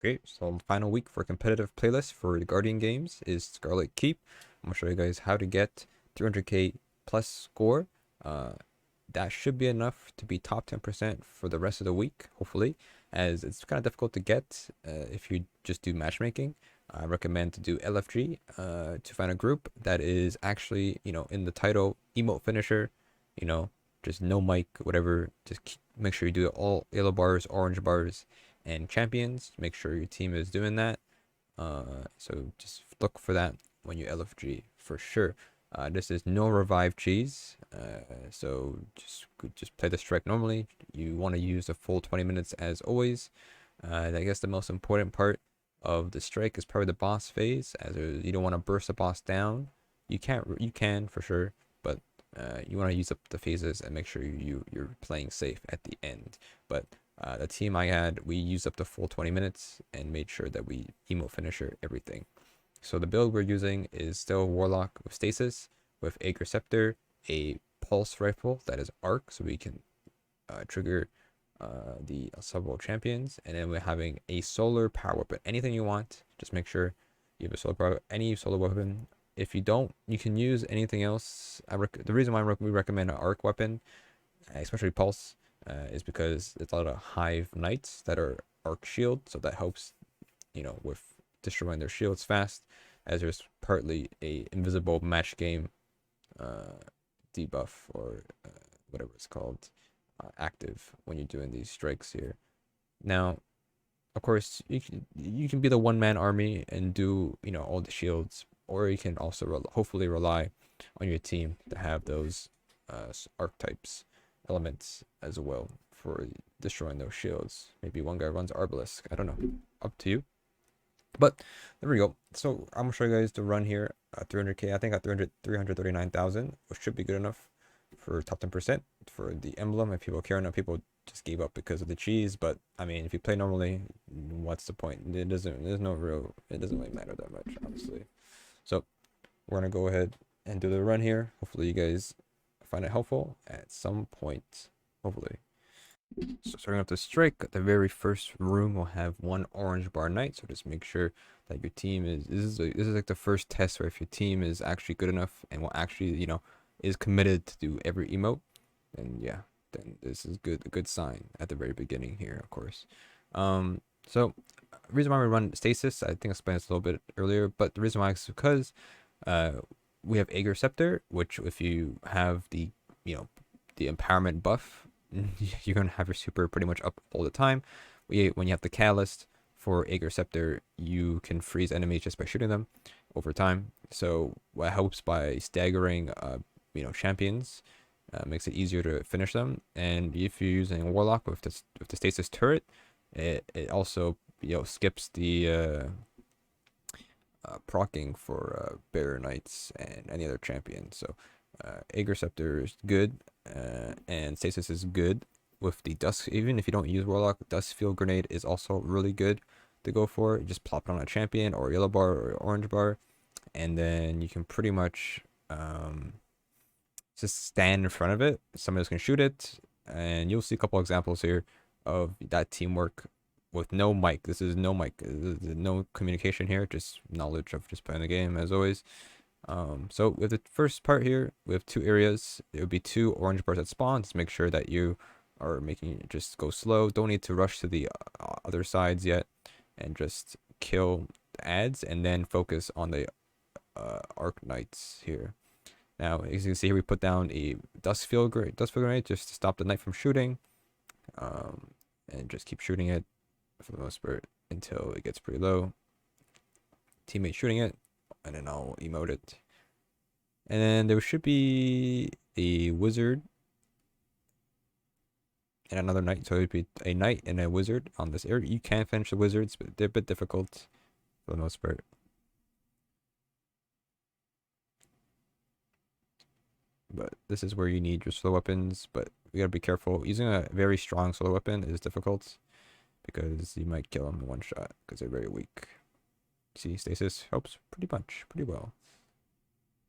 Okay, so final week for competitive playlist for the Guardian games is Scarlet Keep. I'm gonna show you guys how to get 300k plus score. Uh, that should be enough to be top 10% for the rest of the week, hopefully, as it's kind of difficult to get if you just do matchmaking. I recommend to do LFG to find a group that is actually, in the title, emote finisher, you know, just no mic, whatever. Just make sure you do all yellow bars, orange bars, and champions. Make sure your team is doing that. So just look for that when you LFG for sure. This is no revive cheese, so just play the strike normally. You want to use the full 20 minutes as always. I guess the most important part of the strike is probably the boss phase, as you don't want to burst the boss down. You can for sure, but you want to use up the phases and make sure you're playing safe at the end. But the team I had, we used up the full 20 minutes and made sure that we emo finisher everything. So the build we're using is still Warlock with Stasis, with Aegir Scepter, a Pulse Rifle that is Arc, so we can trigger the sub-world champions, and then we're having a solar power weapon. Anything you want, just make sure you have a solar power, any solar weapon. If you don't, you can use anything else. The reason why we recommend an arc weapon, especially Pulse, is because it's a lot of Hive Knights that are arc shield, so that helps, with destroying their shields fast, as there's partly a invisible match game debuff or whatever it's called active when you're doing these strikes here. Now, of course, you can be the one-man army and do all the shields, or you can also hopefully rely on your team to have those archetypes elements as well for destroying those shields. Maybe one guy runs Arbalisk. I don't know. Up to you. But there we go. So I'm gonna show you guys the run here. 300k. I think at 339,000, which should be good enough for top 10% for the emblem. If people care enough, people just gave up because of the cheese. But I mean, if you play normally, what's the point? It doesn't. There's no real. It doesn't really matter that much, honestly. So we're gonna go ahead and do the run here. Hopefully, you guys find it helpful at some point. Hopefully. So starting off the strike, the very first room will have one orange bar knight. So just make sure that your team is. This is like the first test where if your team is actually good enough and will actually is committed to do every emote, then yeah, then this is a good sign at the very beginning here, of course. So reason why we run stasis, I think I explained this a little bit earlier, but the reason why is because we have Aegir Scepter, which if you have the the empowerment buff, you're gonna have your super pretty much up all the time. When you have the catalyst for Aegir Scepter, you can freeze enemies just by shooting them over time. So what helps by staggering champions, makes it easier to finish them. And if you're using Warlock with the stasis turret, it also skips the procking for Bear Knights and any other champion. So Aegir Scepter is good, and Stasis is good with the Dust. Even if you don't use Warlock, Dust Field Grenade is also really good to go for. You just plop it on a champion or yellow bar or orange bar, and then you can pretty much just stand in front of it. Somebody else can shoot it, and you'll see a couple examples here of that teamwork with no mic. This is no mic. This is no communication here, just knowledge of just playing the game as always. So with the first part here, we have two areas. It would be two orange bars at spawn. Just make sure that you are making it just go slow. Don't need to rush to the other sides yet, and just kill the ads and then focus on the arc knights here. Now, as you can see here, we put down a dust field grenade just to stop the knight from shooting, and just keep shooting it for the most part until it gets pretty low. Teammate shooting it, and then I'll emote it. And then there should be a wizard and another knight. So it'd be a knight and a wizard on this area. You can finish the wizards, but they're a bit difficult for the most part. But this is where you need your solar weapons, but you gotta be careful. Using a very strong solar weapon is difficult because you might kill them in one shot because they're very weak. See, stasis helps pretty well.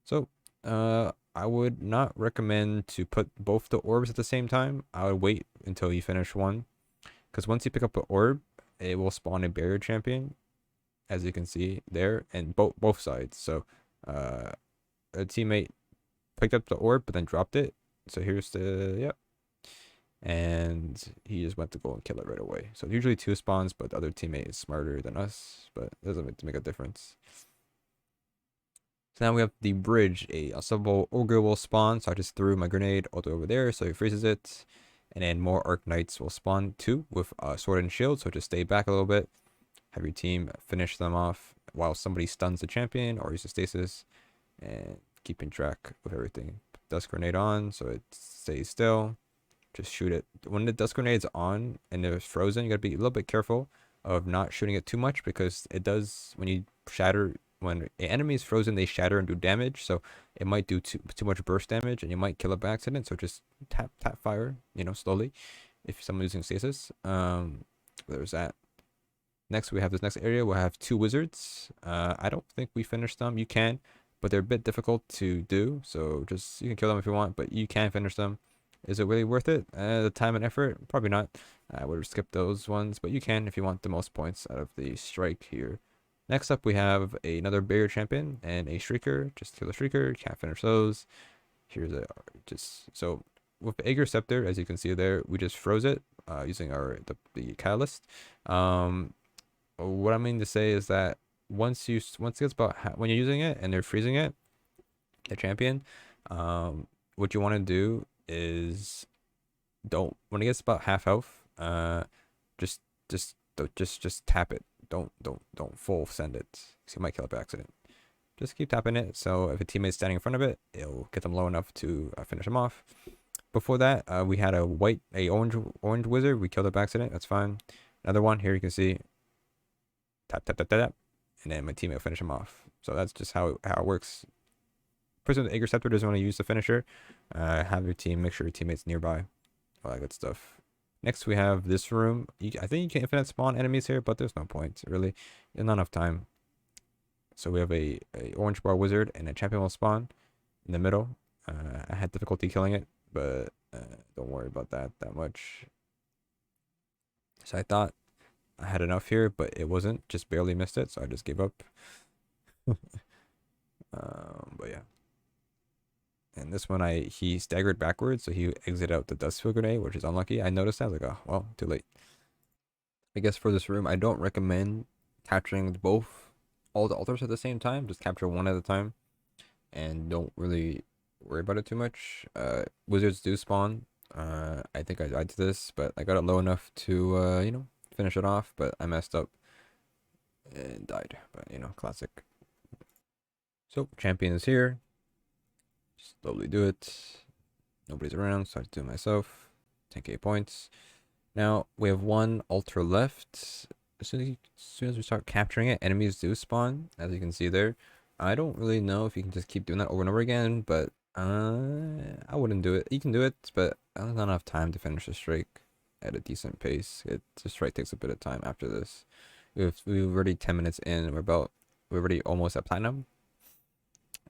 So I would not recommend to put both the orbs at the same time. I would wait until you finish one, because once you pick up the orb, it will spawn a barrier champion, as you can see there, and both sides. So a teammate picked up the orb but then dropped it. So here's the yep. And he just went to go and kill it right away. So usually two spawns, but the other teammate is smarter than us, but it doesn't make a difference. So now we have the bridge. A unstoppable ogre will spawn, so I just threw my grenade all the way over there, so he freezes it. And then more arc knights will spawn too with sword and shield, so just stay back a little bit. Have your team finish them off while somebody stuns the champion or uses stasis, and keeping track of everything. Dust grenade on, so it stays still. Just shoot it. When the dust grenade's on and it's frozen, you gotta be a little bit careful of not shooting it too much, because it does, when you shatter, when an enemy is frozen, they shatter and do damage. So it might do too much burst damage, and you might kill it by accident. So just tap fire, slowly, if someone's using stasis. There's that. Next, we have this next area. We'll have two wizards. I don't think we finished them. You can, but they're a bit difficult to do. So just, you can kill them if you want, but you can finish them. Is it really worth it? The time and effort? Probably not. I would have skipped those ones, but you can if you want the most points out of the strike here. Next up, we have another barrier champion and a shrieker. Just kill the shrieker. Can't finish those. Here's a so with the Aegir Scepter, as you can see there, we just froze it using the catalyst. What I mean to say is that once it gets about when you're using it and they're freezing it, the champion, what you want to do is don't, when it gets about half health, just tap it. Don't full send it, because you might kill it by accident. Just keep tapping it, so if a teammate's standing in front of it, it'll get them low enough to finish them off. Before that, we had a orange wizard. We killed it by accident. That's fine. Another one here, you can see tap, and then my teammate will finish him off. So that's just how it works. Person with the Aegir Scepter doesn't want to use the finisher. Have your team, make sure your teammate's nearby. All that good stuff. Next, we have this room. I think you can infinite spawn enemies here, but there's no point, really. There's not enough time. So we have a orange bar wizard, and a champion will spawn in the middle. I had difficulty killing it, but don't worry about that much. So I thought I had enough here, but it wasn't. Just barely missed it, so I just gave up. But yeah. And this one, he staggered backwards, so he exited out the dust field grenade, which is unlucky. I noticed that. I was like, oh, well, too late. I guess for this room, I don't recommend capturing all the altars at the same time. Just capture one at a time, and don't really worry about it too much. Wizards do spawn. I think I died to this, but I got it low enough to, finish it off, but I messed up and died. But, classic. So, champion is here. Slowly do it. Nobody's around, so I have to do it myself. 10k points. Now we have one altar left. As soon as we start capturing it, enemies do spawn, as you can see there. I don't really know if you can just keep doing that over and over again, but I wouldn't do it. You can do it, but there's not enough time to finish the streak at a decent pace. The strike takes a bit of time after this. We're already 10 minutes in. We're already almost at platinum.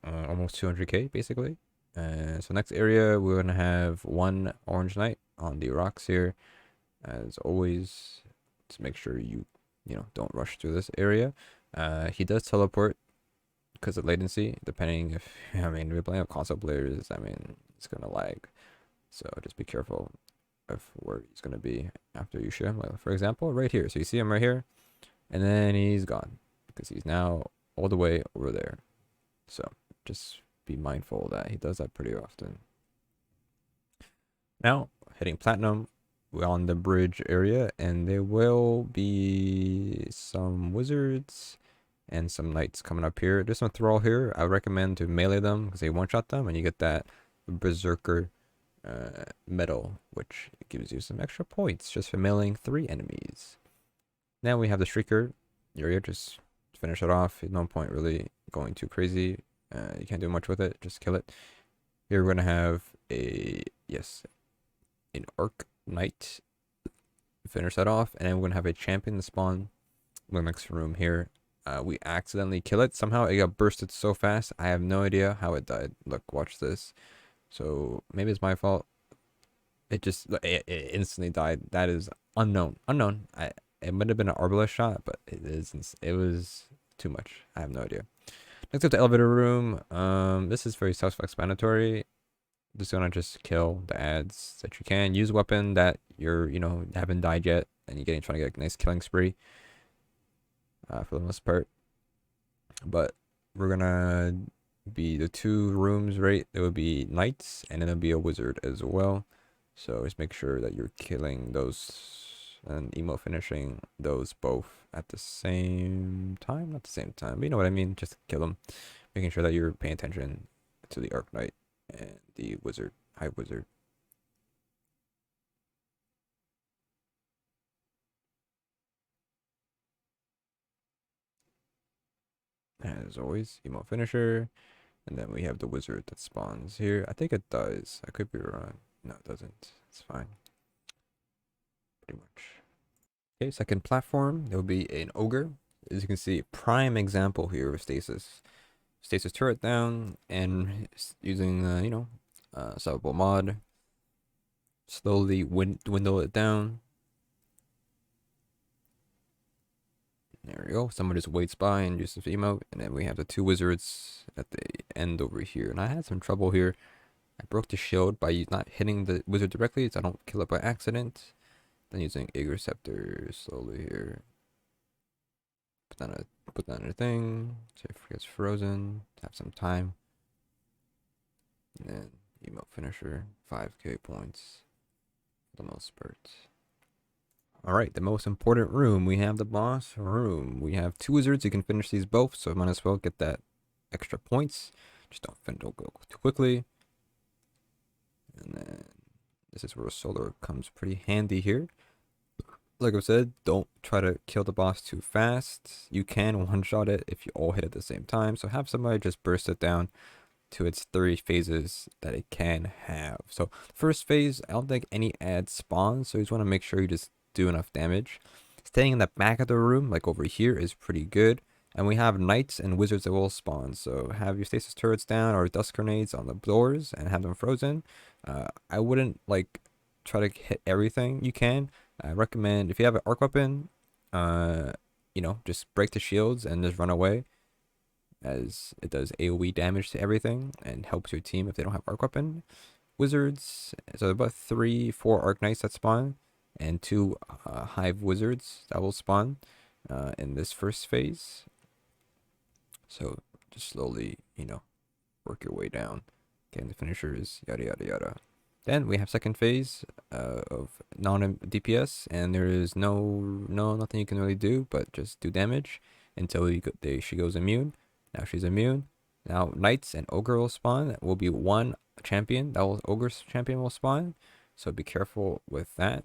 Almost 200k basically. So next area, we're gonna have one orange knight on the rocks here, as always. To make sure you don't rush through this area. He does teleport because of latency, depending if we're playing with console players. It's gonna lag, so just be careful of where he's gonna be after you shoot him. Like, for example, right here. So you see him right here, and then he's gone because he's now all the way over there. So just be mindful that he does that pretty often. Now, hitting platinum, we're on the bridge area, and there will be some wizards and some knights coming up here. There's some thrall here. I recommend to melee them because they one-shot them, and you get that berserker medal, which gives you some extra points just for meleeing 3 enemies. Now we have the shrieker area. Just finish it off. No point really going too crazy. You can't do much with it. Just kill it. Here we're gonna have an arc knight. Finish that off, and then we're gonna have a champion spawn in the next room here. We accidentally kill it. Somehow it got bursted so fast. I have no idea how it died. Look, watch this. So maybe it's my fault. It instantly died. That is unknown. It might have been an arbalest shot, but it was too much. I have no idea. Next up, the elevator room. This is very self-explanatory. Just kill the ads that you can. Use a weapon that haven't died yet, and you're trying to get a nice killing spree. For the most part. But we're gonna be the two rooms, right? There will be knights, and then there'll be a wizard as well. So just make sure that you're killing those and emo finishing those both at the same time. Not the same time, but you know what I mean. Just kill them, making sure that you're paying attention to the arc knight and the wizard, high wizard. As always, emo finisher. And then we have the wizard that spawns here. I think it does. I could be wrong. No, it doesn't. It's fine. Pretty much. Okay, second platform. There will be an ogre. As you can see, prime example here of stasis. Stasis turret down and using solvable mod. Slowly dwindle it down. There we go. Someone just waits by and uses the emote. And then we have the two wizards at the end over here. And I had some trouble here. I broke the shield by not hitting the wizard directly, so I don't kill it by accident. Then using egg receptor slowly here. Put that in a thing. So if it gets frozen, have some time. And then emote finisher, 5k points for the most part. Alright, the most important room. We have the boss room. We have two wizards. You can finish these both, so I might as well get that extra points. Just don't go too quickly. And then this is where solar comes pretty handy here. Like I said, don't try to kill the boss too fast. You can one-shot it if you all hit at the same time. So have somebody just burst it down to its 3 phases that it can have. So first phase, I don't think any ads spawn. So you just want to make sure you just do enough damage. Staying in the back of the room, like over here, is pretty good. And we have knights and wizards that will spawn. So have your stasis turrets down or dust grenades on the doors and have them frozen. I wouldn't try to hit everything you can. I recommend if you have an arc weapon, just break the shields and just run away, as it does AoE damage to everything and helps your team if they don't have arc weapon. Wizards, so about 3-4 arc knights that spawn, and 2 hive wizards that will spawn in this first phase. So just slowly, work your way down. Getting the finishers, yada yada yada. Then we have second phase of non-DPS, and there is nothing you can really do but just do damage until she goes immune. Now she's immune. Now knights and ogre will spawn. That will be one champion. Ogre's champion will spawn. So be careful with that.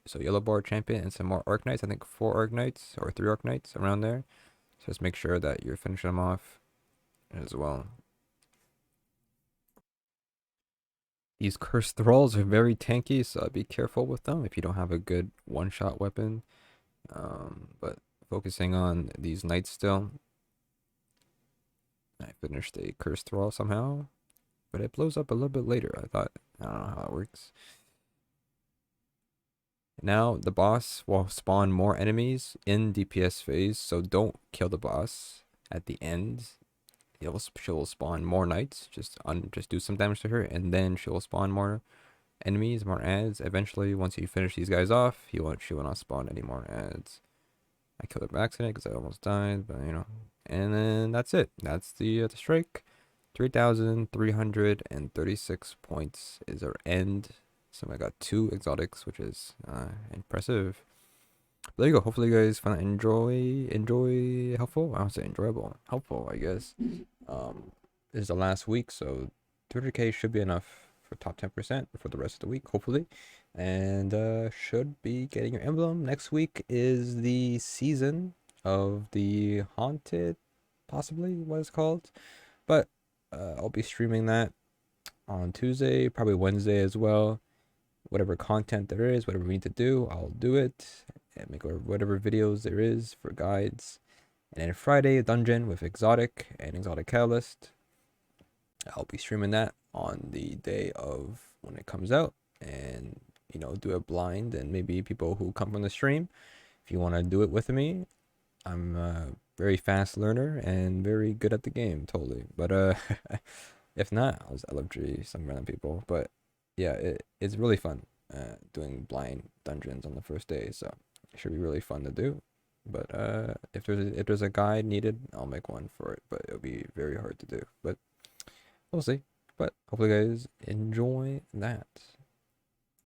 So yellow bar champion and some more arc knights. I think 4 arc knights or 3 arc knights around there. So just make sure that you're finishing them off as well. These cursed thralls are very tanky, so be careful with them if you don't have a good one-shot weapon. But focusing on these knights still. I finished a cursed thrall somehow, but it blows up a little bit later. I don't know how it works. Now the boss will spawn more enemies in DPS phase, so don't kill the boss at the end. She'll spawn more knights. Just do some damage to her, and then she'll spawn more enemies, more ads. Eventually, once you finish these guys off, she will not spawn any more ads. I killed her by accident because I almost died, but and then that's it. That's the strike. 3,336 points is our end. So I got 2 exotics, which is impressive. But there you go. Hopefully you guys find it helpful. I don't say enjoyable, helpful, I guess. This is the last week, so 200k should be enough for top 10% for the rest of the week, hopefully. And should be getting your emblem. Next week is the season of the haunted, possibly what it's called. But I'll be streaming that on Tuesday, probably Wednesday as well. Whatever content there is, whatever we need to do, I'll do it and make whatever videos there is for guides. And then Friday, a dungeon with exotic and exotic catalyst. I'll be streaming that on the day of when it comes out, and do a blind, and maybe people who come from the stream If you want to do it with me, I'm a very fast learner and very good at the game, totally. But if not, I'll just LFG some random people. But yeah, it's really fun doing blind dungeons on the first day, so it should be really fun to do. But if there's a guide needed, I'll make one for it. But it'll be very hard to do. But we'll see. But hopefully, you guys enjoy that.